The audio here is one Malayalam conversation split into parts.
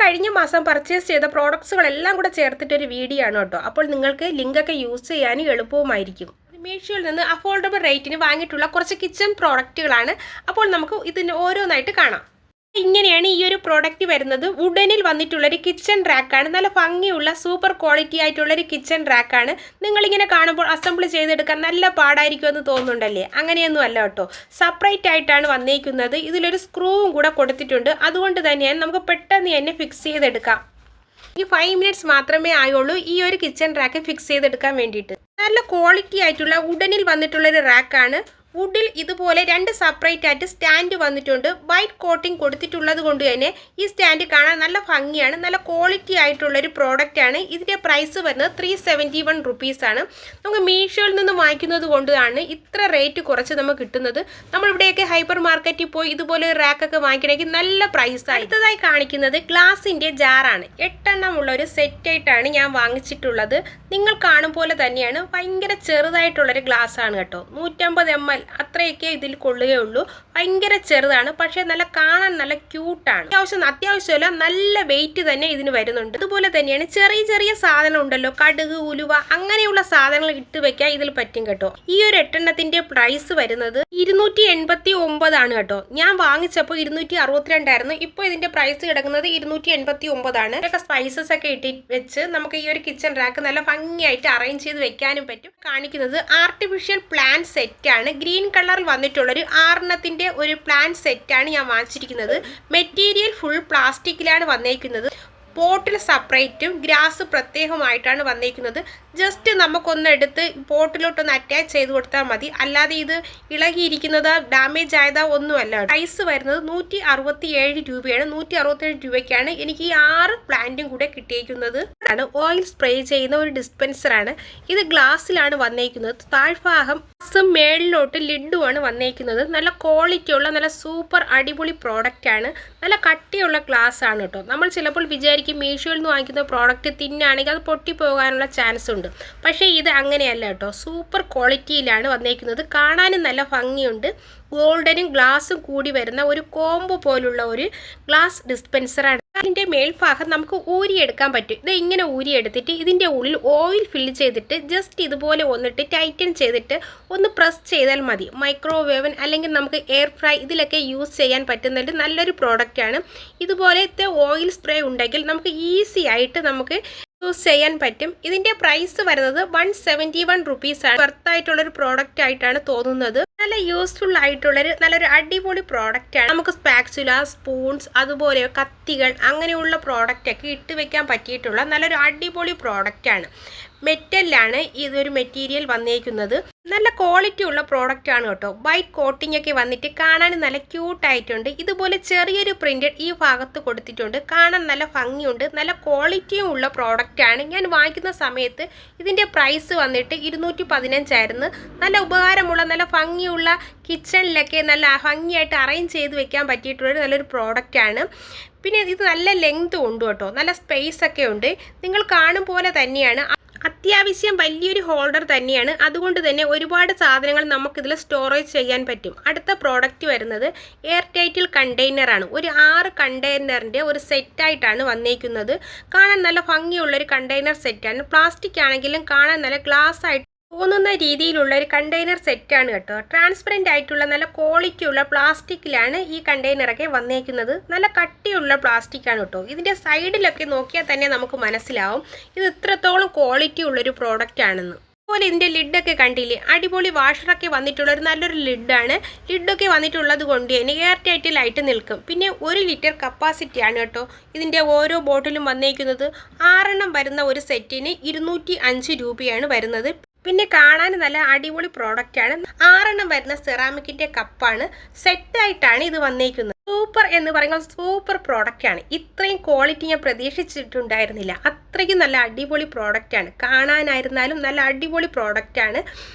കഴിഞ്ഞ മാസം പർച്ചേസ് ചെയ്ത പ്രോഡക്ട്സുകളെല്ലാം കൂടെ ചേർത്തിട്ടൊരു വീഡിയോ ആണ് കേട്ടോ. അപ്പോൾ നിങ്ങൾക്ക് ലിങ്കൊക്കെ യൂസ് ചെയ്യാനും എളുപ്പവുമായിരിക്കും. മീഷോയിൽ നിന്ന് അഫോർഡബിൾ റേറ്റിന് വാങ്ങിയിട്ടുള്ള കുറച്ച് കിച്ചൺ പ്രോഡക്റ്റുകളാണ്. അപ്പോൾ നമുക്ക് ഇതിന് ഓരോന്നായിട്ട് കാണാം. ഇങ്ങനെയാണ് ഈ ഒരു പ്രോഡക്റ്റ് വരുന്നത്. വുഡനിൽ വന്നിട്ടുള്ളൊരു കിച്ചൺ റാക്കാണ്. നല്ല ഭംഗിയുള്ള സൂപ്പർ ക്വാളിറ്റി ആയിട്ടുള്ളൊരു കിച്ചൺ റാക്കാണ്. നിങ്ങളിങ്ങനെ കാണുമ്പോൾ അസംബിൾ ചെയ്തെടുക്കാൻ നല്ല പാടായിരിക്കുമെന്ന് തോന്നുന്നുണ്ടല്ലേ? അങ്ങനെയൊന്നും അല്ല കേട്ടോ. സെപ്പറേറ്റ് ആയിട്ടാണ് വന്നേക്കുന്നത്. ഇതിലൊരു സ്ക്രൂവും കൂടെ കൊടുത്തിട്ടുണ്ട്. അതുകൊണ്ട് തന്നെയാണ് നമുക്ക് പെട്ടെന്ന് തന്നെ ഫിക്സ് ചെയ്തെടുക്കാം. ഈ 5 മിനിറ്റ്സ് മാത്രമേ ആയുള്ളൂ ഈ ഒരു കിച്ചൺ റാക്ക് ഫിക്സ് ചെയ്തെടുക്കാൻ വേണ്ടിയിട്ട്. നല്ല ക്വാളിറ്റി ആയിട്ടുള്ള വുഡനിൽ വന്നിട്ടുള്ളൊരു റാക്കാണ്. വുഡിൽ ഇതുപോലെ 2 സെപ്പറേറ്റ് ആയിട്ട് സ്റ്റാൻഡ് വന്നിട്ടുണ്ട്. വൈറ്റ് കോട്ടിംഗ് കൊടുത്തിട്ടുള്ളത് കൊണ്ട് തന്നെ ഈ സ്റ്റാൻഡ് കാണാൻ നല്ല ഭംഗിയാണ്. നല്ല ക്വാളിറ്റി ആയിട്ടുള്ളൊരു പ്രോഡക്റ്റാണ്. ഇതിൻ്റെ പ്രൈസ് വരുന്നത് 371 റുപ്പീസാണ്. നമുക്ക് മീഷോയിൽ നിന്ന് വാങ്ങിക്കുന്നത് കൊണ്ടാണ് ഇത്ര റേറ്റ് കുറച്ച് നമുക്ക് കിട്ടുന്നത്. നമ്മളിവിടെയൊക്കെ ഹൈപ്പർ മാർക്കറ്റിൽ പോയി ഇതുപോലെ ഒരു റാക്കൊക്കെ വാങ്ങിക്കണമെങ്കിൽ നല്ല പ്രൈസാണ്. അടുത്തതായി കാണിക്കുന്നത് ഗ്ലാസിൻ്റെ ജാറാണ്. 8 എണ്ണമുള്ള ഒരു സെറ്റായിട്ടാണ് ഞാൻ വാങ്ങിച്ചിട്ടുള്ളത്. നിങ്ങൾ കാണും പോലെ തന്നെയാണ്. ഭയങ്കര ചെറുതായിട്ടുള്ളൊരു ഗ്ലാസ് ആണ് കേട്ടോ. 150 ml അത്രയൊക്കെ ഇതിൽ കൊള്ളുകയുള്ളൂ. ഭയങ്കര ചെറുതാണ്, പക്ഷേ നല്ല കാണാൻ നല്ല ക്യൂട്ടാണ്. അത്യാവശ്യമല്ല, നല്ല വെയിറ്റ് തന്നെ ഇതിന് വരുന്നുണ്ട്. അതുപോലെ തന്നെയാണ് ചെറിയ ചെറിയ സാധനം ഉണ്ടല്ലോ, കടുക്, ഉലുവ അങ്ങനെയുള്ള സാധനങ്ങൾ ഇട്ട് വെക്കാൻ ഇതിൽ പറ്റും കേട്ടോ. ഈ ഒരു 8 എണ്ണത്തിന്റെ പ്രൈസ് വരുന്നത് 289 ആണ് കേട്ടോ. ഞാൻ വാങ്ങിച്ചപ്പോൾ 262 ആയിരുന്നു. ഇപ്പോൾ ഇതിന്റെ പ്രൈസ് കിടക്കുന്നത് 289 ആണ്. ഇതൊക്കെ സ്പൈസസ് ഒക്കെ ഇട്ട് വെച്ച് നമുക്ക് ഈ ഒരു കിച്ചൺ റാക്ക് നല്ല ഭംഗിയായിട്ട് അറേഞ്ച് ചെയ്ത് വെക്കാനും പറ്റും. കാണിക്കുന്നത് ആർട്ടിഫിഷ്യൽ പ്ലാന്റ് സെറ്റ് ആണ്. ഗ്രീൻ കളറിൽ വന്നിട്ടുള്ളൊരു 6 എണ്ണത്തിന്റെ ഒരു പ്ലാന്റ് സെറ്റാണ് ഞാൻ വാങ്ങിച്ചിരിക്കുന്നത്. മെറ്റീരിയൽ ഫുൾ പ്ലാസ്റ്റിക്കിലാണ് വന്നേക്കുന്നത്. പോട്ടിൽ സെപ്പറേറ്റും ഗ്രാസ് പ്രത്യേകമായിട്ടാണ് വന്നേക്കുന്നത്. ജസ്റ്റ് നമുക്കൊന്നെടുത്ത് പോട്ടിലോട്ടൊന്ന് അറ്റാച്ച് ചെയ്ത് കൊടുത്താൽ മതി. അല്ലാതെ ഇത് ഇളകിയിരിക്കുന്നത് ഡാമേജ് ആയതാ ഒന്നുമല്ല. പ്രൈസ് വരുന്നത് 167 രൂപയാണ്. 167 രൂപയ്ക്കാണ് എനിക്ക് ഈ 6 പ്ലാന്റും കൂടെ കിട്ടിയിരിക്കുന്നത്. ഓയിൽ സ്പ്രേ ചെയ്യുന്ന ഒരു ഡിസ്പെൻസറാണ്. ഇത് ഗ്ലാസ്സിലാണ് വന്നേക്കുന്നത്. താഴ്ഭാഗം മേളിലോട്ട് ലിഡുമാണ് വന്നേക്കുന്നത്. നല്ല ക്വാളിറ്റിയുള്ള നല്ല സൂപ്പർ അടിപൊളി പ്രോഡക്റ്റാണ്. നല്ല കട്ടിയുള്ള ഗ്ലാസ് ആണ് കേട്ടോ. നമ്മൾ ചിലപ്പോൾ വിചാരിക്കും മീഷോയിൽ നിന്ന് വാങ്ങിക്കുന്ന പ്രോഡക്റ്റ് തിന്നാണെങ്കിൽ അത് പൊട്ടിപ്പോകാനുള്ള ചാൻസ് ഉണ്ട്. പക്ഷേ ഇത് അങ്ങനെയല്ല കേട്ടോ. സൂപ്പർ ക്വാളിറ്റിയിലാണ് വന്നേക്കുന്നത്. കാണാനും നല്ല ഭംഗിയുണ്ട്. ഗോൾഡനും ഗ്ലാസും കൂടി വരുന്ന ഒരു കോംബോ പോലുള്ള ഒരു ഗ്ലാസ് ഡിസ്പെൻസറാണ്. ഇതിൻ്റെ മേൽഭാഗം നമുക്ക് ഊരിയെടുക്കാൻ പറ്റും. ഇത് ഇങ്ങനെ ഊരിയെടുത്തിട്ട് ഇതിൻ്റെ ഉള്ളിൽ ഓയിൽ ഫില്ല് ചെയ്തിട്ട് ജസ്റ്റ് ഇതുപോലെ വന്നിട്ട് ടൈറ്റൻ ചെയ്തിട്ട് ഒന്ന് പ്രസ് ചെയ്താൽ മതി. മൈക്രോവേവൻ അല്ലെങ്കിൽ നമുക്ക് എയർ ഫ്രൈ ഇതിലൊക്കെ യൂസ് ചെയ്യാൻ പറ്റുന്നതിൽ നല്ലൊരു പ്രോഡക്റ്റാണ്. ഇതുപോലത്തെ ഓയിൽ സ്പ്രേ ഉണ്ടെങ്കിൽ നമുക്ക് ഈസി ആയിട്ട് നമുക്ക് യൂസ് ചെയ്യാൻ പറ്റും. ഇതിൻ്റെ പ്രൈസ് വരുന്നത് 171 റുപ്പീസാണ്. വർത്തായിട്ടുള്ളൊരു പ്രോഡക്റ്റ് ആയിട്ടാണ് തോന്നുന്നത്. നല്ല യൂസ്ഫുൾ ആയിട്ടുള്ളൊരു നല്ലൊരു അടിപൊളി പ്രോഡക്റ്റാണ്. നമുക്ക് സ്പാക്സുല, സ്പൂൺസ്, അതുപോലെ കത്തികൾ അങ്ങനെയുള്ള പ്രോഡക്റ്റൊക്കെ ഇട്ട് വെക്കാൻ പറ്റിയിട്ടുള്ള നല്ലൊരു അടിപൊളി പ്രോഡക്റ്റാണ്. മെറ്റലിലാണ് ഇതൊരു മെറ്റീരിയൽ വന്നേക്കുന്നത്. നല്ല ക്വാളിറ്റി ഉള്ള പ്രോഡക്റ്റാണ് കേട്ടോ. വൈറ്റ് കോട്ടിംഗ് ഒക്കെ വന്നിട്ട് കാണാൻ നല്ല ക്യൂട്ടായിട്ടുണ്ട്. ഇതുപോലെ ചെറിയൊരു പ്രിന്റഡ് ഈ ഭാഗത്ത് കൊടുത്തിട്ടുണ്ട്. കാണാൻ നല്ല ഭംഗിയുണ്ട്. നല്ല ക്വാളിറ്റിയും ഉള്ള പ്രോഡക്റ്റാണ്. ഞാൻ വാങ്ങിക്കുന്ന സമയത്ത് ഇതിൻ്റെ പ്രൈസ് വന്നിട്ട് 215 ആയിരുന്നു. നല്ല ഉപകാരമുള്ള നല്ല ഭംഗിയുള്ള കിച്ചണിലൊക്കെ നല്ല ഭംഗിയായിട്ട് അറേഞ്ച് ചെയ്ത് വെക്കാൻ പറ്റിയിട്ടുള്ള നല്ലൊരു പ്രോഡക്റ്റാണ്. പിന്നെ ഇത് നല്ല ലെങ്ത് ഉണ്ട് കേട്ടോ. നല്ല സ്പേസ് ഒക്കെ ഉണ്ട്. നിങ്ങൾ കാണും പോലെ തന്നെയാണ്. അത്യാവശ്യം വലിയൊരു ഹോൾഡർ തന്നെയാണ്. അതുകൊണ്ട് തന്നെ ഒരുപാട് സാധനങ്ങൾ നമുക്കിതിൽ സ്റ്റോറേജ് ചെയ്യാൻ പറ്റും. അടുത്ത പ്രോഡക്റ്റ് വരുന്നത് എയർ ടൈറ്റിൽ കണ്ടെയ്നറാണ്. ഒരു 6 കണ്ടെയ്നറിൻ്റെ ഒരു സെറ്റായിട്ടാണ് വന്നേക്കുന്നത്. കാണാൻ നല്ല ഭംഗിയുള്ളൊരു കണ്ടെയ്നർ സെറ്റാണ്. പ്ലാസ്റ്റിക് ആണെങ്കിലും കാണാൻ നല്ല ഗ്ലാസ് ആയിട്ട് തോന്നുന്ന രീതിയിലുള്ള ഒരു കണ്ടെയ്നർ സെറ്റാണ് കേട്ടോ. ട്രാൻസ്പെറൻ്റ് ആയിട്ടുള്ള നല്ല ക്വാളിറ്റിയുള്ള പ്ലാസ്റ്റിക്കിലാണ് ഈ കണ്ടെയ്നറൊക്കെ വന്നേക്കുന്നത്. നല്ല കട്ടിയുള്ള പ്ലാസ്റ്റിക്കാണ് കേട്ടോ. ഇതിൻ്റെ സൈഡിലൊക്കെ നോക്കിയാൽ തന്നെ നമുക്ക് മനസ്സിലാവും ഇത് ഇത്രത്തോളം ക്വാളിറ്റി ഉള്ളൊരു പ്രോഡക്റ്റ് ആണെന്ന്. അതുപോലെ ഇതിൻ്റെ ലിഡൊക്കെ കണ്ടില്ലേ, അടിപൊളി വാഷറൊക്കെ വന്നിട്ടുള്ളൊരു നല്ലൊരു ലിഡാണ്. ലിഡൊക്കെ വന്നിട്ടുള്ളത് കൊണ്ട് തന്നെ എയർ ടൈറ്റിലായിട്ട് നിൽക്കും. പിന്നെ 1 ലിറ്റർ കപ്പാസിറ്റിയാണ് കേട്ടോ ഇതിൻ്റെ ഓരോ ബോട്ടിലും വന്നേക്കുന്നത്. 6 എണ്ണം വരുന്ന ഒരു സെറ്റിന് 205 രൂപയാണ് വരുന്നത്. പിന്നെ കാണാൻ നല്ല അടിപൊളി പ്രോഡക്റ്റാണ്. 6 എണ്ണം വരുന്ന സെറാമിക്കിൻ്റെ കപ്പാണ്. സെറ്റായിട്ടാണ് ഇത് വന്നേക്കുന്നത്. സൂപ്പർ എന്ന് പറയുമ്പോൾ സൂപ്പർ പ്രോഡക്റ്റാണ്. ഇത്രയും ക്വാളിറ്റി ഞാൻ പ്രതീക്ഷിച്ചിട്ടുണ്ടായിരുന്നില്ല. അത്രയ്ക്കും നല്ല അടിപൊളി പ്രോഡക്റ്റാണ്. കാണാനായിരുന്നാലും നല്ല അടിപൊളി പ്രോഡക്റ്റാണ്.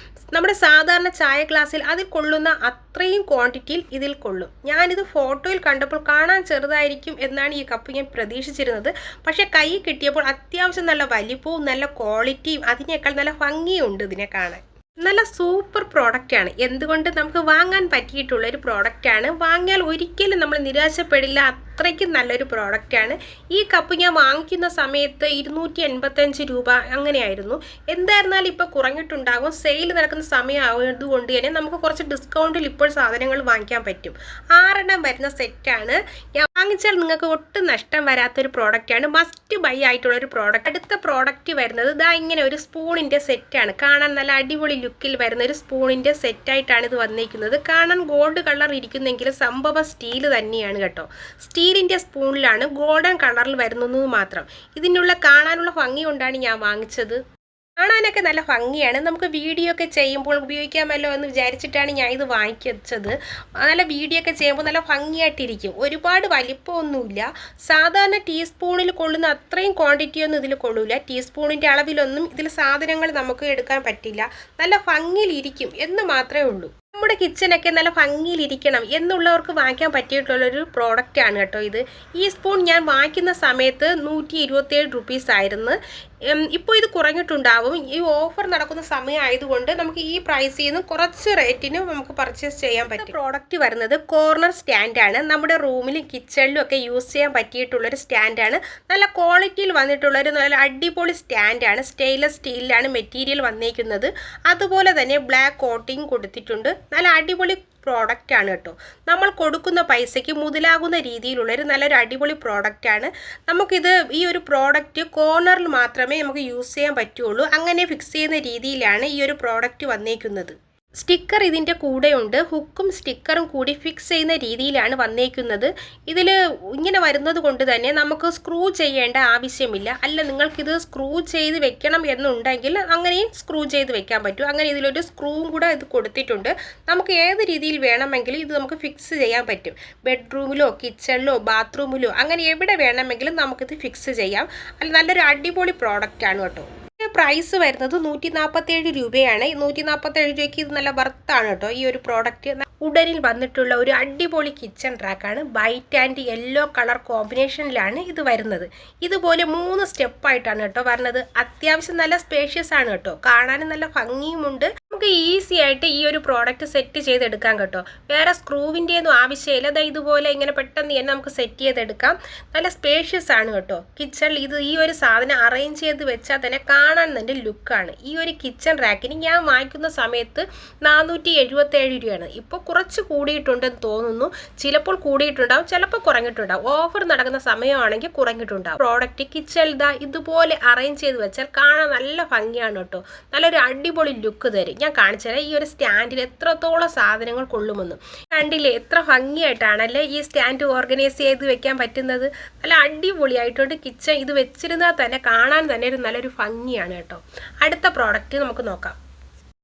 നമ്മുടെ സാധാരണ ചായ ഗ്ലാസ്സിൽ അതിൽ കൊള്ളുന്ന അത്രയും ക്വാണ്ടിറ്റിയിൽ ഇതിൽ കൊള്ളും. ഞാനിത് ഫോട്ടോയിൽ കണ്ടപ്പോൾ കാണാൻ ചെറുതായിരിക്കും എന്നാണ് ഈ കപ്പ് ഞാൻ പ്രതീക്ഷിച്ചിരുന്നത്. പക്ഷേ കൈ കിട്ടിയപ്പോൾ അത്യാവശ്യം നല്ല വലിപ്പവും നല്ല ക്വാളിറ്റിയും അതിനേക്കാൾ നല്ല ഭംഗിയുണ്ട് ഇതിനെ കാണാൻ. നല്ല സൂപ്പർ പ്രോഡക്റ്റാണ്. എന്തുകൊണ്ട് നമുക്ക് വാങ്ങാൻ പറ്റിയിട്ടുള്ളൊരു പ്രോഡക്റ്റാണ്. വാങ്ങിയാൽ ഒരിക്കലും നമ്മൾ നിരാശപ്പെടില്ല. അത്രയ്ക്കും നല്ലൊരു പ്രോഡക്റ്റാണ്. ഈ കപ്പ് ഞാൻ വാങ്ങിക്കുന്ന സമയത്ത് 285 രൂപ അങ്ങനെയായിരുന്നു. എന്തായിരുന്നാലും ഇപ്പോൾ കുറഞ്ഞിട്ടുണ്ടാകും. സെയിൽ നടക്കുന്ന സമയം ആയതുകൊണ്ട് തന്നെ നമുക്ക് കുറച്ച് ഡിസ്കൗണ്ടിൽ ഇപ്പോൾ സാധനങ്ങൾ വാങ്ങിക്കാൻ പറ്റും. 6 വരുന്ന സെറ്റാണ്. ഞാൻ വാങ്ങിച്ചാൽ നിങ്ങൾക്ക് ഒട്ടും നഷ്ടം വരാത്തൊരു പ്രോഡക്റ്റാണ്. മസ്റ്റ് ബൈ ആയിട്ടുള്ളൊരു പ്രോഡക്റ്റ്. അടുത്ത പ്രോഡക്റ്റ് വരുന്നത് ഇതാ ഇങ്ങനെ ഒരു സ്പൂണിൻ്റെ സെറ്റാണ്. കാണാൻ നല്ല അടിപൊളി ലുക്കിൽ വരുന്ന ഒരു സ്പൂണിൻ്റെ സെറ്റായിട്ടാണ് ഇത് വന്നിരിക്കുന്നത്. കാണാൻ ഗോൾഡ് കളർ ഇരിക്കുന്നെങ്കിൽ സംഭവം സ്റ്റീൽ തന്നെയാണ് കേട്ടോ. സ്റ്റീലിൻ്റെ സ്പൂണിലാണ് ഗോൾഡൻ കളറിൽ വരുന്നത് മാത്രം. ഇതിനുള്ള കാണാനുള്ള ഭംഗി കൊണ്ടാണ് ഞാൻ വാങ്ങിച്ചത്. കാണാനൊക്കെ നല്ല ഭംഗിയാണ്. നമുക്ക് വീഡിയോ ഒക്കെ ചെയ്യുമ്പോൾ ഉപയോഗിക്കാമല്ലോ എന്ന് വിചാരിച്ചിട്ടാണ് ഞാൻ ഇത് വാങ്ങിച്ചത്. നല്ല വീഡിയോ ഒക്കെ ചെയ്യുമ്പോൾ നല്ല ഭംഗിയായിട്ടിരിക്കും. ഒരുപാട് വലിപ്പമൊന്നുമില്ല. സാധാരണ ടീസ്പൂണിൽ കൊള്ളുന്ന അത്രയും ക്വാണ്ടിറ്റിയൊന്നും ഇതിൽ കൊള്ളില്ല. ടീസ്പൂണിൻ്റെ അളവിലൊന്നും ഇതിൽ സാധനങ്ങൾ നമുക്ക് എടുക്കാൻ പറ്റില്ല. നല്ല ഭംഗിയിലിരിക്കും എന്ന് മാത്രമേ ഉള്ളൂ. നമ്മുടെ കിച്ചനൊക്കെ നല്ല ഭംഗിയിലിരിക്കണം എന്നുള്ളവർക്ക് വാങ്ങിക്കാൻ പറ്റിയിട്ടുള്ളൊരു പ്രോഡക്റ്റാണ് കേട്ടോ ഇത്. ഈ സ്പൂൺ ഞാൻ വാങ്ങിക്കുന്ന സമയത്ത് 127 റുപ്പീസ് ആയിരുന്നു. ഇപ്പോൾ ഇത് കുറഞ്ഞിട്ടുണ്ടാവും. ഈ ഓഫർ നടക്കുന്ന സമയം ആയതുകൊണ്ട് നമുക്ക് ഈ പ്രൈസിൽ നിന്ന് കുറച്ച് റേറ്റിന് നമുക്ക് പർച്ചേസ് ചെയ്യാൻ പറ്റും. പ്രോഡക്റ്റ് വരുന്നത് കോർണർ സ്റ്റാൻഡാണ്. നമ്മുടെ റൂമിലും കിച്ചണിലും ഒക്കെ യൂസ് ചെയ്യാൻ പറ്റിയിട്ടുള്ളൊരു സ്റ്റാൻഡാണ്. നല്ല ക്വാളിറ്റിയിൽ വന്നിട്ടുള്ളൊരു നല്ല അടിപൊളി സ്റ്റാൻഡാണ്. സ്റ്റെയിൻലെസ് സ്റ്റീലിലാണ് മെറ്റീരിയൽ വന്നിരിക്കുന്നത്. അതുപോലെ തന്നെ ബ്ലാക്ക് കോട്ടിങ് കൊടുത്തിട്ടുണ്ട്. നല്ല അടിപൊളി പ്രോഡക്റ്റാണ് കേട്ടോ. നമ്മൾ കൊടുക്കുന്ന പൈസയ്ക്ക് മുതലാകുന്ന രീതിയിലുള്ളൊരു നല്ലൊരു അടിപൊളി പ്രോഡക്റ്റാണ്. നമുക്കിത് ഈ ഒരു പ്രോഡക്റ്റ് കോർണറിൽ മാത്രമേ നമുക്ക് യൂസ് ചെയ്യാൻ പറ്റുള്ളൂ. അങ്ങനെ ഫിക്സ് ചെയ്യുന്ന രീതിയിലാണ് ഈ ഒരു പ്രോഡക്റ്റ് വന്നേക്കുന്നത്. സ്റ്റിക്കർ ഇതിൻ്റെ കൂടെയുണ്ട്. ഹുക്കും സ്റ്റിക്കറും കൂടി ഫിക്സ് ചെയ്യുന്ന രീതിയിലാണ് വന്നേക്കുന്നത്. ഇതിൽ ഇങ്ങനെ വരുന്നത് കൊണ്ട് തന്നെ നമുക്ക് സ്ക്രൂ ചെയ്യേണ്ട ആവശ്യമില്ല. അല്ല നിങ്ങൾക്കിത് സ്ക്രൂ ചെയ്ത് വെക്കണം എന്നുണ്ടെങ്കിൽ അങ്ങനെയും സ്ക്രൂ ചെയ്ത് വെക്കാൻ പറ്റും. അങ്ങനെ ഇതിലൊരു സ്ക്രൂവും കൂടെ ഇത് കൊടുത്തിട്ടുണ്ട്. നമുക്ക് ഏത് രീതിയിൽ വേണമെങ്കിലും ഇത് നമുക്ക് ഫിക്സ് ചെയ്യാൻ പറ്റും. ബെഡ്റൂമിലോ കിച്ചണിലോ ബാത്റൂമിലോ അങ്ങനെ എവിടെ വേണമെങ്കിലും നമുക്കിത് ഫിക്സ് ചെയ്യാം. അല്ല നല്ലൊരു അടിപൊളി പ്രോഡക്റ്റാണ് കേട്ടോ. പ്രൈസ് വരുന്നത് 147 രൂപയാണ്. 147 രൂപയ്ക്ക് ഇത് നല്ല വർത്താണ് കേട്ടോ. ഈ ഒരു പ്രോഡക്റ്റ് ഉടനിൽ വന്നിട്ടുള്ള ഒരു അടിപൊളി കിച്ചൺ റാക്കാണ്. വൈറ്റ് ആൻഡ് യെല്ലോ കളർ കോമ്പിനേഷനിലാണ് ഇത് വരുന്നത്. ഇതുപോലെ 3 സ്റ്റെപ്പായിട്ടാണ് കേട്ടോ വരുന്നത്. അത്യാവശ്യം നല്ല സ്പേഷ്യസ് ആണ് കേട്ടോ. കാണാനും നല്ല ഭംഗിയുമുണ്ട്. നമുക്ക് ഈസി ആയിട്ട് ഈ ഒരു പ്രോഡക്റ്റ് സെറ്റ് ചെയ്തെടുക്കാം കേട്ടോ. വേറെ സ്ക്രൂവിൻ്റെ ഒന്നും ആവശ്യമില്ല. അതായത് ഇതുപോലെ ഇങ്ങനെ പെട്ടെന്ന് തന്നെ നമുക്ക് സെറ്റ് ചെയ്തെടുക്കാം. നല്ല സ്പേഷ്യസ് ആണ് കേട്ടോ. കിച്ചണിൽ ഈ ഒരു സാധനം അറേഞ്ച് ചെയ്ത് വെച്ചാൽ തന്നെ കാണാൻ തന്നെ ലുക്കാണ്. ഈ ഒരു കിച്ചൺ റാക്കിന് ഞാൻ വാങ്ങിക്കുന്ന സമയത്ത് 477 രൂപയാണ്. ഇപ്പോൾ കുറച്ച് കൂടിയിട്ടുണ്ടെന്ന് തോന്നുന്നു. ചിലപ്പോൾ കൂടിയിട്ടുണ്ടാവും, ചിലപ്പോൾ കുറഞ്ഞിട്ടുണ്ടാവും. ഓഫർ നടക്കുന്ന സമയമാണെങ്കിൽ കുറഞ്ഞിട്ടുണ്ടാവും. പ്രോഡക്റ്റ് കിച്ചണിൽ ഇതുപോലെ അറേഞ്ച് ചെയ്ത് വെച്ചാൽ കാണാൻ നല്ല ഭംഗിയാണ് കേട്ടോ. നല്ലൊരു അടിപൊളി ലുക്ക് തരും. ഞാൻ കാണിച്ചു തരാം ഈ ഒരു സ്റ്റാൻഡിൽ എത്രത്തോളം സാധനങ്ങൾ കൊള്ളുമെന്ന്. കണ്ടില്ലേ എത്ര ഭംഗിയായിട്ടാണല്ലേ ഈ സ്റ്റാൻഡ് ഓർഗനൈസ് ചെയ്ത് വെക്കാൻ പറ്റുന്നത്. നല്ല അടിപൊളിയായിട്ടുണ്ട്. കിച്ചൺ ഇത് വെച്ചിരുന്നാൽ തന്നെ കാണാൻ തന്നെ ഒരു നല്ലൊരു ഭംഗിയാണ് കേട്ടോ. അടുത്ത പ്രോഡക്റ്റ് നമുക്ക് നോക്കാം.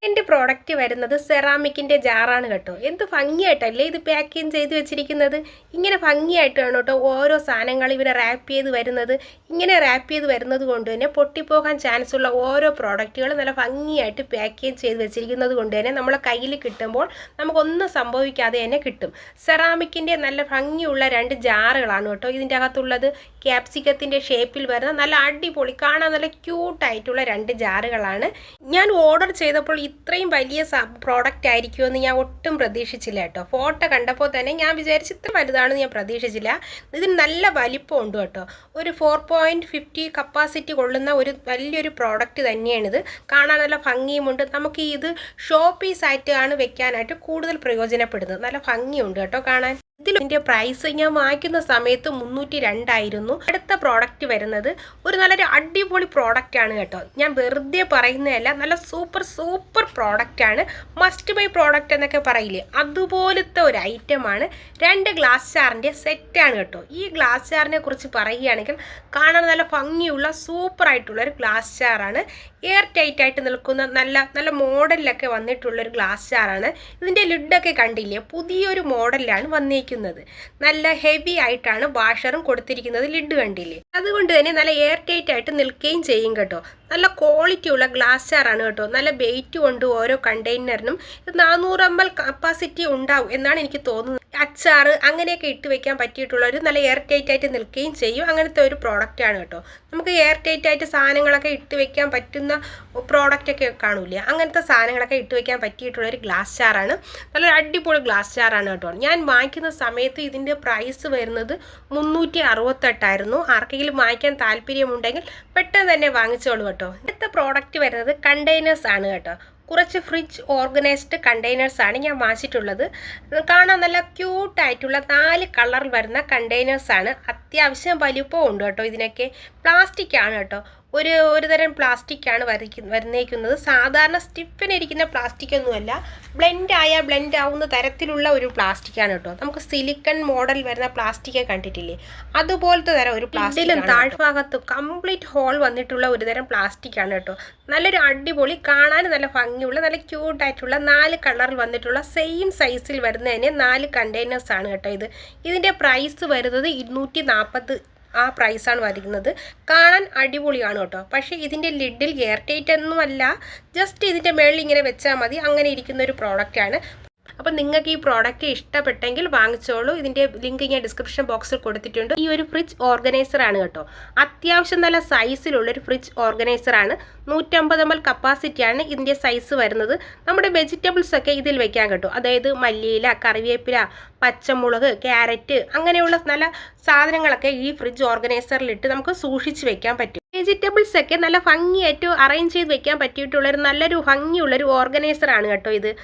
എൻ്റെ പ്രോഡക്റ്റ് വരുന്നത് സെറാമിക്കിൻ്റെ ജാറാണ് കേട്ടോ. എന്ത് ഭംഗിയായിട്ടല്ലേ ഇത് പാക്കിങ് ചെയ്ത് വെച്ചിരിക്കുന്നത്. ഇങ്ങനെ ഭംഗിയായിട്ടാണ് കേട്ടോ ഓരോ സാധനങ്ങൾ ഇവരെ റാപ്പ് ചെയ്ത് വരുന്നത്. ഇങ്ങനെ റാപ്പ് ചെയ്ത് വരുന്നത് കൊണ്ട് തന്നെ പൊട്ടിപ്പോകാൻ ചാൻസ് ഉള്ള ഓരോ പ്രോഡക്റ്റുകൾ നല്ല ഭംഗിയായിട്ട് പാക്കേജ് ചെയ്ത് വെച്ചിരിക്കുന്നത് കൊണ്ട് തന്നെ നമ്മളെ കയ്യിൽ കിട്ടുമ്പോൾ നമുക്കൊന്നും സംഭവിക്കാതെ തന്നെ കിട്ടും. സെറാമിക്കിൻ്റെ നല്ല ഭംഗിയുള്ള 2 ജാറുകളാണ് കേട്ടോ ഇതിൻ്റെ അകത്തുള്ളത്. ക്യാപ്സിക്കത്തിൻ്റെ ഷേപ്പിൽ വരുന്ന നല്ല അടിപൊളി കാണാൻ നല്ല ക്യൂട്ടായിട്ടുള്ള 2 ജാറുകളാണ്. ഞാൻ ഓർഡർ ചെയ്തപ്പോൾ ഇത്രയും വലിയ പ്രോഡക്റ്റ് ആയിരിക്കുമെന്ന് ഞാൻ ഒട്ടും പ്രതീക്ഷിച്ചില്ല കേട്ടോ. ഫോട്ടോ കണ്ടപ്പോൾ തന്നെ ഞാൻ വിചാരിച്ച് ഇത്ര വലുതാണെന്ന് ഞാൻ പ്രതീക്ഷിച്ചില്ല. ഇതിന് നല്ല വലിപ്പമുണ്ട് കേട്ടോ. ഒരു 4.50 കപ്പാസിറ്റി കൊള്ളുന്ന ഒരു വലിയൊരു പ്രോഡക്റ്റ് തന്നെയാണിത്. കാണാൻ നല്ല ഭംഗിയുമുണ്ട്. നമുക്ക് ഇത് ഷോ പീസായിട്ടാണ് വെക്കാനായിട്ട് കൂടുതൽ പ്രയോജനപ്പെടുന്നത്. നല്ല ഭംഗിയുണ്ട് കേട്ടോ കാണാൻ. ഇതിൻ്റെ പ്രൈസ് ഞാൻ വാങ്ങിക്കുന്ന സമയത്ത് 302 ആയിരുന്നു. അടുത്ത പ്രോഡക്റ്റ് വരുന്നത് ഒരു നല്ലൊരു അടിപൊളി പ്രോഡക്റ്റ് ആണ് കേട്ടോ. ഞാൻ വെറുതെ പറയുന്നതല്ല, നല്ല സൂപ്പർ പ്രോഡക്റ്റ് ആണ്. മസ്റ്റ് ബൈ പ്രോഡക്റ്റ് എന്നൊക്കെ പറയില്ലേ, അതുപോലത്തെ ഒരു ഐറ്റമാണ്. 2 ഗ്ലാസ് ജാറിൻ്റെ സെറ്റാണ് കേട്ടോ. ഈ ഗ്ലാസ് ജാറിനെ കുറിച്ച് പറയുകയാണെങ്കിൽ കാണാൻ നല്ല ഭംഗിയുള്ള സൂപ്പറായിട്ടുള്ള ഒരു ഗ്ലാസ് ജാറാണ്. എയർ ടൈറ്റ് ആയിട്ട് നിൽക്കുന്ന നല്ല മോഡലിലൊക്കെ വന്നിട്ടുള്ളൊരു ഗ്ലാസ് ജാറാണ്. ഇതിൻ്റെ ലിഡൊക്കെ കണ്ടില്ലേ, പുതിയൊരു മോഡലിലാണ് വന്നിരിക്കുന്നത്. നല്ല ഹെവി ആയിട്ടാണ് വാഷറും കൊടുത്തിരിക്കുന്നത്. ലിഡ് കണ്ടില്ലേ, അതുകൊണ്ട് തന്നെ നല്ല എയർ ടൈറ്റ് ആയിട്ട് നിൽക്കുകയും ചെയ്യും കേട്ടോ. നല്ല ക്വാളിറ്റി ഉള്ള ഗ്ലാസ് ജാറാണ് കേട്ടോ. നല്ല വെയിറ്റ് കൊണ്ട് ഓരോ കണ്ടെയ്നറിനും 400 ml കപ്പാസിറ്റി ഉണ്ടാവും എന്നാണ് എനിക്ക് തോന്നുന്നത്. അച്ചാർ അങ്ങനെയൊക്കെ ഇട്ട് വെക്കാൻ പറ്റിയിട്ടുള്ള ഒരു നല്ല എയർ ടൈറ്റ് ആയിട്ട് നിൽക്കുകയും ചെയ്യും. അങ്ങനത്തെ ഒരു പ്രോഡക്റ്റാണ് കേട്ടോ. നമുക്ക് എയർ ടൈറ്റ് ആയിട്ട് സാധനങ്ങളൊക്കെ ഇട്ട് വെക്കാൻ പറ്റുന്ന പ്രോഡക്റ്റൊക്കെ കാണൂലേ, അങ്ങനത്തെ സാധനങ്ങളൊക്കെ ഇട്ട് വെക്കാൻ പറ്റിയിട്ടുള്ള ഒരു ഗ്ലാസ് ജാറാണ്. നല്ലൊരു അടിപൊളി ഗ്ലാസ് ജാറാണ് കേട്ടോ. ഞാൻ വാങ്ങിക്കുന്ന സമയത്ത് ഇതിൻ്റെ പ്രൈസ് വരുന്നത് 368 ആർക്കെങ്കിലും വാങ്ങിക്കാൻ താല്പര്യമുണ്ടെങ്കിൽ പെട്ടെന്ന് തന്നെ വാങ്ങിച്ചോളൂ കേട്ടോ. അടുത്ത പ്രോഡക്റ്റ് വരുന്നത് കണ്ടെയ്നേഴ്സ് ആണ് കേട്ടോ. കുറച്ച് ഫ്രിഡ്ജ് ഓർഗനൈസ്ഡ് കണ്ടെയ്നേഴ്സാണ് ഞാൻ വാങ്ങിച്ചിട്ടുള്ളത്. കാണാൻ നല്ല ക്യൂട്ടായിട്ടുള്ള 4 കളറിൽ വരുന്ന കണ്ടെയ്നേഴ്സാണ്. അത്യാവശ്യം വലിപ്പവും ഉണ്ട് കേട്ടോ. ഇതിനൊക്കെ പ്ലാസ്റ്റിക് ആണ് കേട്ടോ. ഒരു തരം പ്ലാസ്റ്റിക്കാണ് വരുന്നേക്കുന്നത്. സാധാരണ സ്റ്റിഫിനിരിക്കുന്ന പ്ലാസ്റ്റിക് ഒന്നുമല്ല, ബ്ലെൻഡ് ആവുന്ന തരത്തിലുള്ള ഒരു പ്ലാസ്റ്റിക്കാണ് കേട്ടോ. നമുക്ക് സിലിക്കൺ മോഡൽ വരുന്ന പ്ലാസ്റ്റിക് കണ്ടിട്ടില്ലേ, അതുപോലത്തെ തരം ഒരു പ്ലാസ്റ്റിക്കിലും താഴ്ഭാഗത്ത് കംപ്ലീറ്റ് ഹോൾ വന്നിട്ടുള്ള ഒരു തരം പ്ലാസ്റ്റിക്കാണ് കേട്ടോ. നല്ലൊരു അടിപൊളി, കാണാൻ നല്ല ഭംഗിയുള്ള, നല്ല ക്യൂട്ടായിട്ടുള്ള 4 കളറിൽ വന്നിട്ടുള്ള സെയിം സൈസിൽ വരുന്നതിന് 4 കണ്ടെയ്നേഴ്സാണ് കേട്ടോ. ഇതിൻ്റെ പ്രൈസ് വരുന്നത് 240 ആ പ്രൈസാണ് വരുന്നത്. കാണാൻ അടിപൊളിയാണ് കേട്ടോ. പക്ഷേ ഇതിൻ്റെ ലിഡിൽ എയർ ടൈറ്റ് ഒന്നുമല്ല, ജസ്റ്റ് ഇതിൻ്റെ മേളിൽ ഇങ്ങനെ വെച്ചാൽ മതി, അങ്ങനെ ഇരിക്കുന്ന ഒരു പ്രോഡക്റ്റാണ്. അപ്പോൾ നിങ്ങൾക്ക് ഈ പ്രോഡക്റ്റ് ഇഷ്ടപ്പെട്ടെങ്കിൽ വാങ്ങിച്ചോളൂ. ഇതിൻ്റെ ലിങ്ക് ഞാൻ ഡിസ്ക്രിപ്ഷൻ ബോക്സിൽ കൊടുത്തിട്ടുണ്ട്. ഈ ഒരു ഫ്രിഡ്ജ് ഓർഗനൈസറാണ് കേട്ടോ. അത്യാവശ്യം നല്ല സൈസിലുള്ളൊരു ഫ്രിഡ്ജ് ഓർഗനൈസറാണ്. 150 ml കപ്പാസിറ്റിയാണ് ഇതിൻ്റെ സൈസ് വരുന്നത്. നമ്മുടെ വെജിറ്റബിൾസ് ഒക്കെ ഇതിൽ വെക്കാൻ കേട്ടോ. അതായത് മല്ലിയില, കറിവേപ്പില, പച്ചമുളക്, ക്യാരറ്റ് അങ്ങനെയുള്ള നല്ല സാധനങ്ങളൊക്കെ ഈ ഫ്രിഡ്ജ് ഓർഗനൈസറിലിട്ട് നമുക്ക് സൂക്ഷിച്ച് വെക്കാൻ പറ്റും. വെജിറ്റബിൾസ് ഒക്കെ നല്ല ഭംഗിയായിട്ട് അറേഞ്ച് ചെയ്ത് വെക്കാൻ പറ്റിയിട്ടുള്ളൊരു നല്ലൊരു ഭംഗിയുള്ളൊരു ഓർഗനൈസറാണ് കേട്ടോ.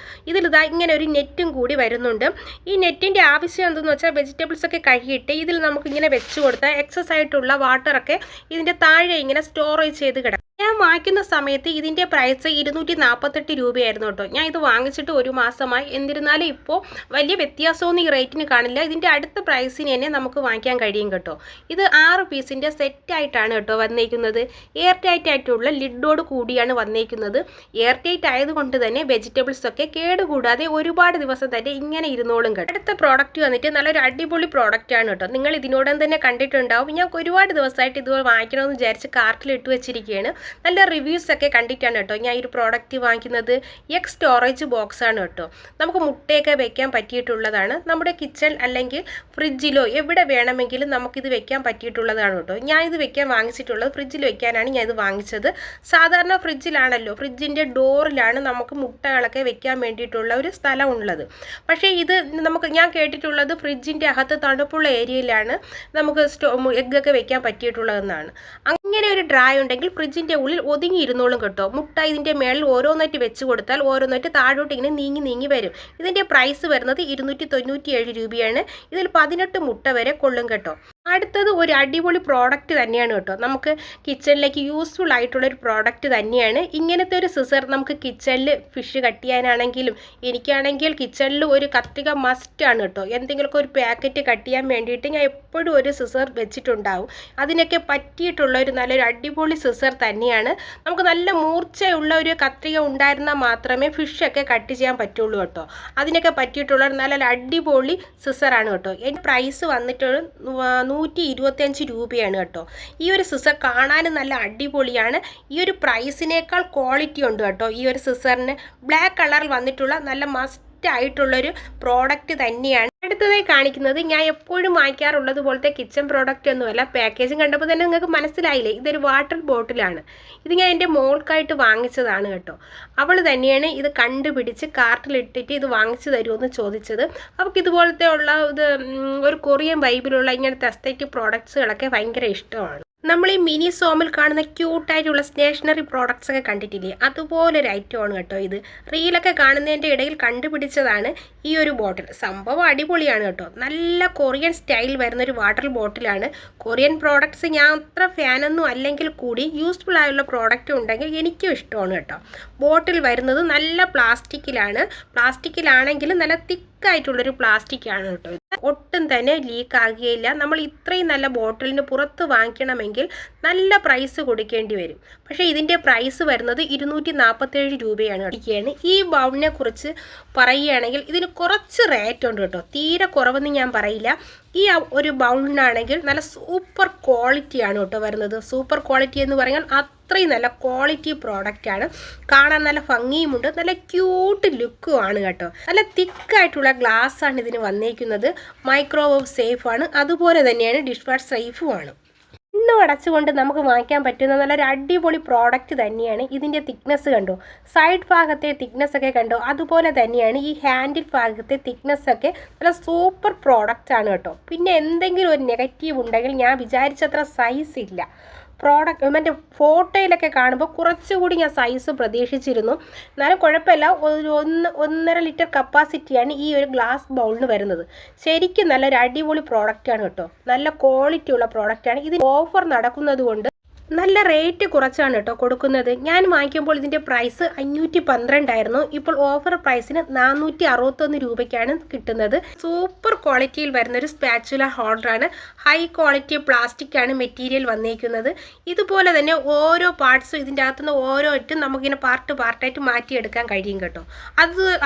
ഇതിലിതാ ഇങ്ങനെ ഒരു നെറ്റും കൂടി വരുന്നുണ്ട്. ഈ നെറ്റിൻ്റെ ആവശ്യം എന്തെന്ന് വെച്ചാൽ വെജിറ്റബിൾസ് ഒക്കെ കഴുകിയിട്ട് ഇതിൽ നമുക്ക് ഇങ്ങനെ വെച്ച് കൊടുത്താൽ എക്സസ് ആയിട്ടുള്ള വാട്ടറൊക്കെ ഇതിൻ്റെ താഴെ ഇങ്ങനെ സ്റ്റോറേജ് ചെയ്ത് കിടക്കും. ഞാൻ വാങ്ങിക്കുന്ന സമയത്ത് ഇതിൻ്റെ പ്രൈസ് 248 രൂപയായിരുന്നു കേട്ടോ. ഞാൻ ഇത് വാങ്ങിച്ചിട്ട് 1 മാസമായി. എന്നിരുന്നാലും ഇപ്പോൾ വലിയ വ്യത്യാസമൊന്നും ഈ റേറ്റിന് കാണില്ല. ഇതിൻ്റെ അടുത്ത പ്രൈസിന് തന്നെ നമുക്ക് വാങ്ങിക്കാൻ കഴിയും കേട്ടോ. ഇത് 6 പീസിൻ്റെ സെറ്റായിട്ടാണ് കേട്ടോ വന്നേക്കുന്നത്. എയർ ടൈറ്റ് ആയിട്ടുള്ള ലിഡോട് കൂടിയാണ് വന്നേക്കുന്നത്. എയർ ടൈറ്റ് ആയതുകൊണ്ട് തന്നെ വെജിറ്റബിൾസ് ഒക്കെ കേടുകൂടാതെ ഒരുപാട് ദിവസം തന്നെ ഇങ്ങനെ ഇരുന്നോളും കേട്ടോ. അടുത്ത പ്രോഡക്റ്റ് വന്നിട്ട് നല്ലൊരു അടിപൊളി പ്രോഡക്റ്റ് ആണ് കേട്ടോ. നിങ്ങൾ ഇതിനോടം തന്നെ കണ്ടിട്ടുണ്ടാവും. ഞാൻ ഒരുപാട് ദിവസമായിട്ട് ഇത് വാങ്ങിക്കണമെന്ന് വിചാരിച്ച് കാർട്ടിൽ ഇട്ട് വെച്ചിരിക്കുകയാണ്. നല്ല റിവ്യൂസ് ഒക്കെ കണ്ടിട്ടാണ് കേട്ടോ ഞാൻ ഈ ഒരു പ്രോഡക്റ്റ് വാങ്ങിക്കുന്നത്. എഗ് സ്റ്റോറേജ് ബോക്സ് ആണ് കേട്ടോ. നമുക്ക് മുട്ടയൊക്കെ വെക്കാൻ പറ്റിയിട്ടുള്ളതാണ്. നമ്മുടെ കിച്ചൺ അല്ലെങ്കിൽ ഫ്രിഡ്ജിലോ എവിടെ വേണമെങ്കിലും നമുക്കിത് വെക്കാൻ പറ്റിയിട്ടുള്ളതാണ് കേട്ടോ. ഞാൻ ഇത് വെക്കാൻ വാങ്ങിച്ചിട്ടുള്ളത് ഫ്രിഡ്ജിൽ വെക്കാനാണ് ഞാൻ ഇത് വാങ്ങിച്ചത്. സാധാരണ ഫ്രിഡ്ജിലാണല്ലോ, ഫ്രിഡ്ജിൻ്റെ ഡോറിലാണ് നമുക്ക് മുട്ടകളൊക്കെ വെക്കാൻ വേണ്ടിയിട്ടുള്ള ഒരു സ്ഥലം ഉള്ളത്. പക്ഷേ ഇത് ഞാൻ കേട്ടിട്ടുള്ളത് ഫ്രിഡ്ജിൻ്റെ അകത്ത് തണുപ്പുള്ള ഏരിയയിലാണ് നമുക്ക് എഗ്ഗൊക്കെ വെക്കാൻ പറ്റിയിട്ടുള്ളതെന്നാണ്. അങ്ങനെ ഒരു ഡ്രായ് ഉണ്ടെങ്കിൽ ഫ്രിഡ്ജിൻ്റെ ഉള്ളിൽ ഒതുങ്ങിയിരുന്നോളും കേട്ടോ. മുട്ട ഇതിൻ്റെ മേളിൽ ഓരോന്നായിട്ട് വെച്ച് കൊടുത്താൽ ഓരോന്നായിട്ട് താഴോട്ട് ഇങ്ങനെ നീങ്ങി വരും. ഇതിൻ്റെ പ്രൈസ് വരുന്നത് 297 രൂപയാണ്. ഇതിൽ 18 മുട്ട വരെ കൊള്ളും കേട്ടോ. അടുത്തത് ഒരു അടിപൊളി പ്രോഡക്റ്റ് തന്നെയാണ് കേട്ടോ. നമുക്ക് കിച്ചണിലേക്ക് യൂസ്ഫുൾ ആയിട്ടുള്ളൊരു പ്രോഡക്റ്റ് തന്നെയാണ്. ഇങ്ങനത്തെ ഒരു സിസർ നമുക്ക് കിച്ചണിൽ ഫിഷ് കട്ട് ചെയ്യാനാണെങ്കിലും, എനിക്കാണെങ്കിൽ കിച്ചണിൽ ഒരു കത്തിക മസ്റ്റാണ് കേട്ടോ. എന്തെങ്കിലുമൊക്കെ ഒരു പാക്കറ്റ് കട്ട് ചെയ്യാൻ വേണ്ടിയിട്ട് ഞാൻ എപ്പോഴും ഒരു സിസർ വെച്ചിട്ടുണ്ടാവും. അതിനൊക്കെ പറ്റിയിട്ടുള്ള ഒരു നല്ലൊരു അടിപൊളി സിസർ തന്നെയാണ്. നമുക്ക് നല്ല മൂർച്ചയുള്ള ഒരു കത്രിക ഉണ്ടായിരുന്നാൽ മാത്രമേ ഫിഷൊക്കെ കട്ട് ചെയ്യാൻ പറ്റുള്ളൂ കേട്ടോ. അതിനൊക്കെ പറ്റിയിട്ടുള്ള നല്ല അടിപൊളി സിസറാണ് കേട്ടോ. എൻ്റെ പ്രൈസ് വന്നിട്ട് 125 രൂപയാണ് കേട്ടോ. ഈ ഒരു സിസർ കാണാനും നല്ല അടിപൊളിയാണ്. ഈ ഒരു പ്രൈസിനേക്കാൾ ക്വാളിറ്റി ഉണ്ട് കേട്ടോ ഈ ഒരു സിസറിന്. ബ്ലാക്ക് കളറിൽ വന്നിട്ടുള്ള നല്ല മസ്റ്റ് ആയിട്ടുള്ളൊരു പ്രോഡക്റ്റ് തന്നെയാണ്. അടുത്തതായി കാണിക്കുന്നത് ഞാൻ എപ്പോഴും വാങ്ങിക്കാറുള്ളത് പോലത്തെ കിച്ചൺ പ്രോഡക്റ്റ് ഒന്നുമല്ല. പാക്കേജിങ് കണ്ടപ്പോൾ തന്നെ നിങ്ങൾക്ക് മനസ്സിലായില്ലേ, ഇതൊരു വാട്ടർ ബോട്ടിലാണ്. ഇത് ഞാൻ എൻ്റെ മോൾക്കായിട്ട് വാങ്ങിച്ചതാണ് കേട്ടോ. അവൾ തന്നെയാണ് ഇത് കണ്ടുപിടിച്ച് കാർട്ടിലിട്ടിട്ട് ഇത് വാങ്ങിച്ചു തരുമെന്ന് ചോദിച്ചത്. അവൾക്ക് ഇതുപോലത്തെ ഉള്ള ഒരു കൊറിയൻ വൈബിലുള്ള ഇങ്ങനത്തെ എസ്തറ്റിക് പ്രോഡക്ട്സുകളൊക്കെ ഭയങ്കര ഇഷ്ടമാണ്. നമ്മൾ ഈ മിനി സോമിൽ കാണുന്ന ക്യൂട്ടായിട്ടുള്ള സ്റ്റേഷനറി പ്രോഡക്ട്സ് ഒക്കെ കണ്ടിട്ടില്ലേ, അതുപോലൊരു ഐറ്റമാണ് കേട്ടോ ഇത്. റീലൊക്കെ കാണുന്നതിൻ്റെ ഇടയിൽ കണ്ടുപിടിച്ചതാണ് ഈ ഒരു ബോട്ടിൽ. സംഭവം അടിപൊളിയാണ് കേട്ടോ. നല്ല കൊറിയൻ സ്റ്റൈൽ വരുന്നൊരു വാട്ടർ ബോട്ടിലാണ്. കൊറിയൻ പ്രോഡക്ട്സ് ഞാൻ അത്ര ഫാനൊന്നും അല്ലെങ്കിൽ കൂടി യൂസ്ഫുൾ ആയുള്ള പ്രോഡക്റ്റ് ഉണ്ടെങ്കിൽ എനിക്കും ഇഷ്ടമാണ് കേട്ടോ. ബോട്ടിൽ വരുന്നത് നല്ല പ്ലാസ്റ്റിക്കിലാണെങ്കിലും നല്ല തിക്കായിട്ടുള്ളൊരു പ്ലാസ്റ്റിക്കാണ് കേട്ടോ. ഒട്ടും തന്നെ ലീക്ക് ആകുകയില്ല. നമ്മൾ ഇത്രയും നല്ല ബോട്ടിലിന് പുറത്ത് വാങ്ങിക്കണമെങ്കിൽ നല്ല പ്രൈസ് കൊടുക്കേണ്ടി വരും. പക്ഷേ ഇതിൻ്റെ പ്രൈസ് വരുന്നത് 247 രൂപയാണ്. ഈ ബൗളിനെ കുറിച്ച് പറയുകയാണെങ്കിൽ ഇതിന് കുറച്ച് റേറ്റ് ഉണ്ട് കേട്ടോ. തീരെ കുറവെന്ന് ഞാൻ പറയില്ല. ഈ ഒരു ബൗളിനാണെങ്കിൽ നല്ല സൂപ്പർ ക്വാളിറ്റിയാണ് കേട്ടോ വരുന്നത്. സൂപ്പർ ക്വാളിറ്റി എന്ന് പറഞ്ഞാൽ അത്രയും നല്ല ക്വാളിറ്റി പ്രോഡക്റ്റാണ്. കാണാൻ നല്ല ഭംഗിയുമുണ്ട്, നല്ല ക്യൂട്ട് ലുക്കുമാണ് കേട്ടോ. നല്ല തിക്കായിട്ടുള്ള ഗ്ലാസ് ആണ് ഇതിന് വന്നേക്കുന്നത്. മൈക്രോവേവ് സേഫ് ആണ്, അതുപോലെ തന്നെയാണ് ഡിഷ് വാഷ് സേഫുമാണ്. കണ്ണു അടച്ചുകൊണ്ട് നമുക്ക് വാങ്ങിക്കാൻ പറ്റുന്ന നല്ലൊരു അടിപൊളി പ്രോഡക്റ്റ് തന്നെയാണ്. ഇതിൻ്റെ തിക്നെസ് കണ്ടോ, സൈഡ് ഭാഗത്തെ തിക്നെസ് ഒക്കെ കണ്ടോ, അതുപോലെ തന്നെയാണ് ഈ ഹാൻഡിൽ ഭാഗത്തെ തിക്നെസ് ഒക്കെ നല്ല സൂപ്പർ പ്രോഡക്റ്റ് ആണ് കേട്ടോ. പിന്നെ എന്തെങ്കിലും ഒരു നെഗറ്റീവ് ഉണ്ടെങ്കിൽ ഞാൻ വിചാരിച്ചത്ര സൈസ് ഇല്ല. പ്രോഡക്റ്റ് മറ്റേ ഫോട്ടോയിലൊക്കെ കാണുമ്പോൾ കുറച്ചുകൂടി ഞാൻ സൈസ് പ്രതീക്ഷിച്ചിരുന്നു. എന്നാലും കുഴപ്പമില്ല. ഒരു 1.5 ലിറ്റർ കപ്പാസിറ്റിയാണ് ഈ ഒരു ഗ്ലാസ് ബൗളിന് വരുന്നത്. ശരിക്കും നല്ലൊരു അടിപൊളി പ്രോഡക്റ്റാണ് കേട്ടോ. നല്ല ക്വാളിറ്റി ഉള്ള പ്രോഡക്റ്റാണ്. ഇതിന് ഓഫർ നടക്കുന്നത് കൊണ്ട് നല്ല റേറ്റ് കുറച്ചാണ് കേട്ടോ കൊടുക്കുന്നത്. ഞാൻ വാങ്ങിക്കുമ്പോൾ ഇതിൻ്റെ പ്രൈസ് 512 ആയിരുന്നു. ഇപ്പോൾ ഓഫർ പ്രൈസിന് 461 രൂപയ്ക്കാണ് കിട്ടുന്നത്. സൂപ്പർ ക്വാളിറ്റിയിൽ വരുന്നൊരു സ്പാച്ചുല ഹോൾഡറാണ്. ഹൈ ക്വാളിറ്റി പ്ലാസ്റ്റിക് ആണ് മെറ്റീരിയൽ വന്നേക്കുന്നത്. ഇതുപോലെ തന്നെ ഓരോ പാർട്സും ഇതിൻ്റെ അകത്തുനിന്ന് ഓരോ ഇട്ടും നമുക്കിങ്ങനെ പാർട്ടായിട്ട് മാറ്റിയെടുക്കാൻ കഴിയും കേട്ടോ.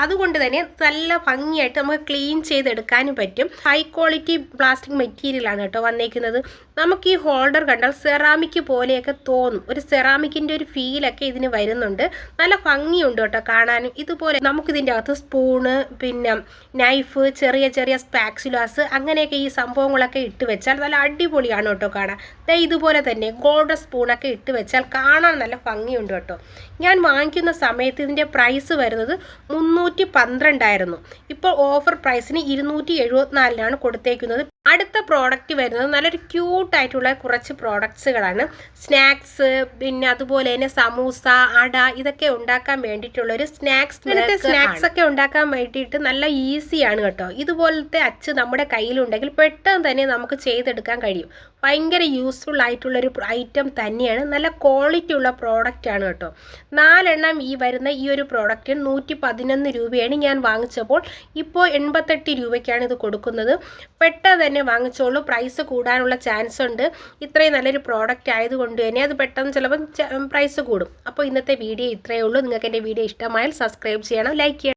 അതുകൊണ്ട് തന്നെ നല്ല ഭംഗിയായിട്ട് നമുക്ക് ക്ലീൻ ചെയ്തെടുക്കാനും പറ്റും. ഹൈ ക്വാളിറ്റി പ്ലാസ്റ്റിക് മെറ്റീരിയലാണ് കേട്ടോ വന്നേക്കുന്നത്. നമുക്ക് ഈ ഹോൾഡർ കണ്ടാൽ സെറാമിക് പോലെയൊക്കെ തോന്നും. ഒരു സെറാമിക്കിൻ്റെ ഒരു ഫീലൊക്കെ ഇതിന് വരുന്നുണ്ട്. നല്ല ഭംഗിയുണ്ട് കേട്ടോ കാണാനും. ഇതുപോലെ നമുക്കിതിൻ്റെ അകത്ത് സ്പൂണ്, പിന്നെ നൈഫ്, ചെറിയ ചെറിയ സ്പാക്സുലാസ്, അങ്ങനെയൊക്കെ ഈ സംഭവങ്ങളൊക്കെ ഇട്ട് വെച്ചാൽ നല്ല അടിപൊളിയാണ് കേട്ടോ കാണാൻ. ഇതുപോലെ തന്നെ ഗോൾഡൻ സ്പൂണൊക്കെ ഇട്ട് വെച്ചാൽ കാണാൻ നല്ല ഭംഗിയുണ്ട് കേട്ടോ. ഞാൻ വാങ്ങിക്കുന്ന സമയത്ത് ഇതിൻ്റെ പ്രൈസ് വരുന്നത് 312 ആയിരുന്നു. ഇപ്പോൾ ഓഫർ പ്രൈസിന് 274 കൊടുത്തേക്കുന്നത്. അടുത്ത പ്രോഡക്റ്റ് വരുന്നത് നല്ലൊരു ക്യൂട്ടായിട്ടുള്ള കുറച്ച് പ്രോഡക്ട്സുകളാണ്. സ്നാക്സ്, പിന്നെ അതുപോലെ തന്നെ സമൂസ, അട, ഇതൊക്കെ ഉണ്ടാക്കാൻ വേണ്ടിയിട്ടുള്ളൊരു സ്നാക്സ് ഒക്കെ ഉണ്ടാക്കാൻ വേണ്ടിയിട്ട് നല്ല ഈസിയാണ് കേട്ടോ. ഇതുപോലത്തെ അച്ച് നമ്മുടെ കയ്യിലുണ്ടെങ്കിൽ പെട്ടെന്ന് തന്നെ നമുക്ക് ചെയ്തെടുക്കാൻ കഴിയും. ഭയങ്കര യൂസ്ഫുൾ ആയിട്ടുള്ളൊരു ഐറ്റം തന്നെയാണ്. നല്ല ക്വാളിറ്റി ഉള്ള പ്രോഡക്റ്റ് ആണ് കേട്ടോ. 4 എണ്ണം ഈ വരുന്ന ഈ ഒരു പ്രോഡക്റ്റിന് 111 രൂപയാണ് ഞാൻ വാങ്ങിച്ചപ്പോൾ. ഇപ്പോൾ 88 രൂപയ്ക്കാണ് ഇത് കൊടുക്കുന്നത്. പെട്ടെന്ന് തന്നെ വാങ്ങിച്ചോളൂ, പ്രൈസ് കൂടാനുള്ള ചാൻസ് ഉണ്ട്. ഇത്രയും നല്ലൊരു പ്രോഡക്റ്റ് ആയതുകൊണ്ട് തന്നെ അത് പെട്ടെന്ന് ചിലപ്പം പ്രൈസ് കൂടും. അപ്പോൾ ഇന്നത്തെ വീഡിയോ ഇത്രയേ ഉള്ളൂ. നിങ്ങൾക്ക് എൻ്റെ വീഡിയോ ഇഷ്ടമായാൽ സബ്സ്ക്രൈബ് ചെയ്യണം, ലൈക്ക് ചെയ്യണം.